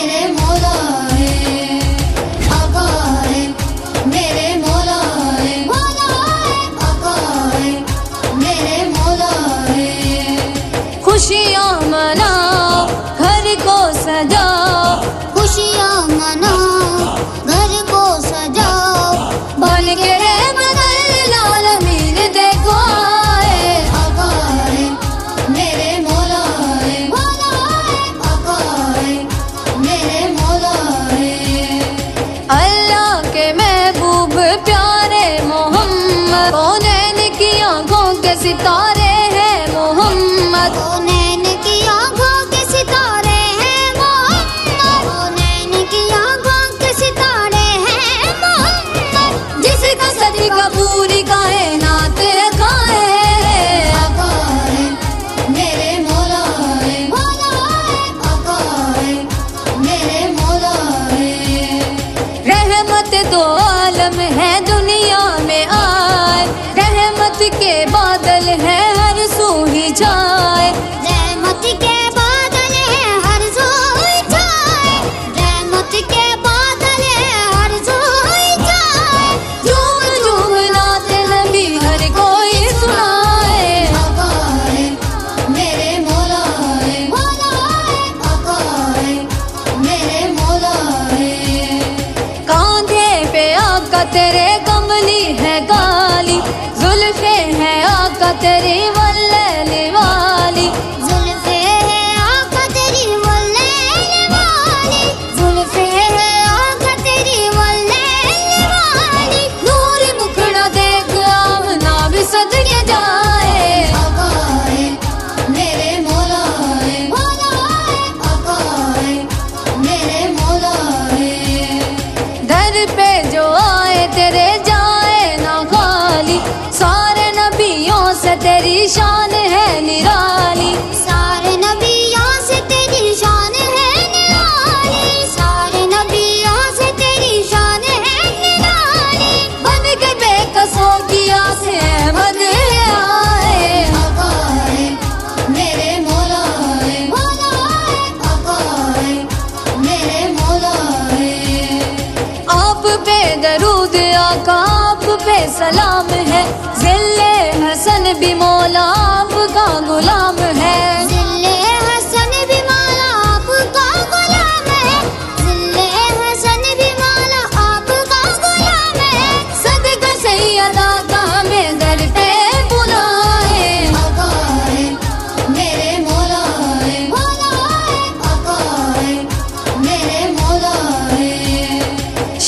मेरे मौला है, आका है मेरे मौला है, मौला है आका है मेरे मौला है। खुशियाँ मनाओ घर को सजाओ, खुशियाँ मनाओ घर को सजाओ, बन के रहमतुल आलमीन देखो आए। आका है मेरे मौला है, मौला है आका है मेरे मौला है। अल्लाह के महबूब प्यारे मोहम्मद, कौनैन की आंखों के सितारे हैं मोहम्मद। कौनैन की आँखों के सितारे हैं मोहम्मद, कौनैन की आँखों के सितारे हैं मोहम्मद। जिसका सदका पूरी कायनात खाए। आका है मेरे मौला है, मौला है आका है मेरे मौला है। रहमत दो आलम है दुनिया में आए, रहमत के बादल है हर सू ही जाए। रहमत के बादल है हर जोई जाए, रहमत के बादल है हर जोई जाए। झूम झूम नात नबी हर कोई सुनाए। आका है मेरे मौला है, मौला है आका है मेरे मौला है। कांधे पे आका तेरे कमली है काली, जुल्फे है आका तेरी वल्लैली वाली। जुल्फे है आका तेरी वल्लैली वाली, जुल्फे है आका तेरी वल्लैली वाली। नूर मुखड़ा देख आमना भी सदके जाए। आका है मेरे मौला है, मौला है आका है मेरे मौला है। दर पे जो आए तेरे जाए ना खाली, सारे नबियों से तेरी शान है निराली। सारे नबियों से तेरी शान है निराली, सारे नबियों से तेरी शान है निराली। बन के बेकसों की आसे अहमद आए। आका है मेरे मौला है, मौला है आका है मेरे मौला है। आप पे दरूद आका आप पे सलाम है, जिल्ले हसन भी मौला आपका गुलाम है। जिल्ले हसन भी मौला आपका गुलाम है, जिल्ले हसन भी मौला आपका गुलाम है। सदका सैयदा का हमें दर पे बुलाए। आका है मेरे मौला है, मौला है आका है मेरे मौला है।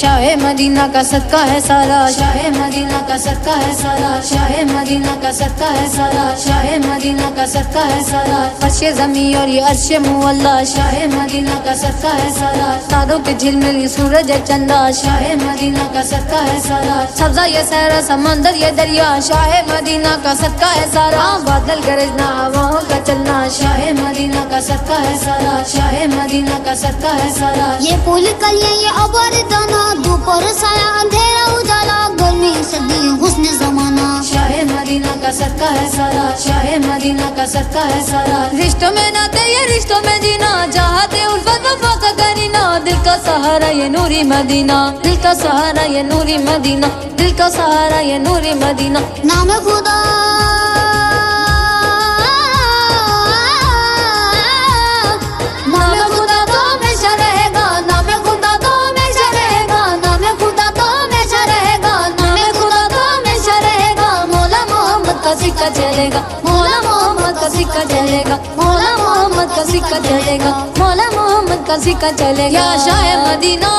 शाह मदीना का सदका है सारा, शाह मदीना का सदका है सारा, शाह मदीना का सदका है सारा, शाह मदीना का सदका है सारा। फर्श ज़मी और ये अर्श मुअल्ला, शाह मदीना का सदका है सारा। तारों के झिलमिल ये सूरज है चंदा, शाह मदीना का सदका है सारा। सब्जा ये सहरा समंदर ये दरिया, शाह मदीना का सदका है सारा। बादल गरजना हवाओं का चलना, शाह मदीना का सदका है सारा, शाह मदीना का सदका है सारा। ये फूल कलियां ये अबर दाना, दोपहर साया अंधेरा उजाला, गर्मी सर्दी हुस्न जमाना। शाह मदीना का सदका है सारा, शाह मदीना का सदका है सारा। रिश्तों में नाते ये रिश्तों में जीना, चाहते उल्फत वफा का करीना। दिल का सहारा ये नूरी मदीना, दिल का सहारा ये नूरी मदीना, दिल का सहारा ये नूरी मदीना। नाम खुदा नाम खुदा तो हमेशा रहेगा, नाम खुदा तो हमेशा रहेगा, नाम खुदा तो हमेशा रहेगा, नाम खुदा तो हमेशा रहेगा। मौला मोहम्मद का सिक्का चलेगा, मौला मोहम्मद का सिक्का चलेगा, मौला मोहम्मद का सिक्का चलेगा, मौला मोहम्मद का सिक्का चलेगा। या शाह मदीना,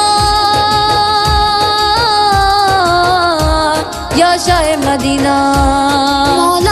या शाह मदीना, मौला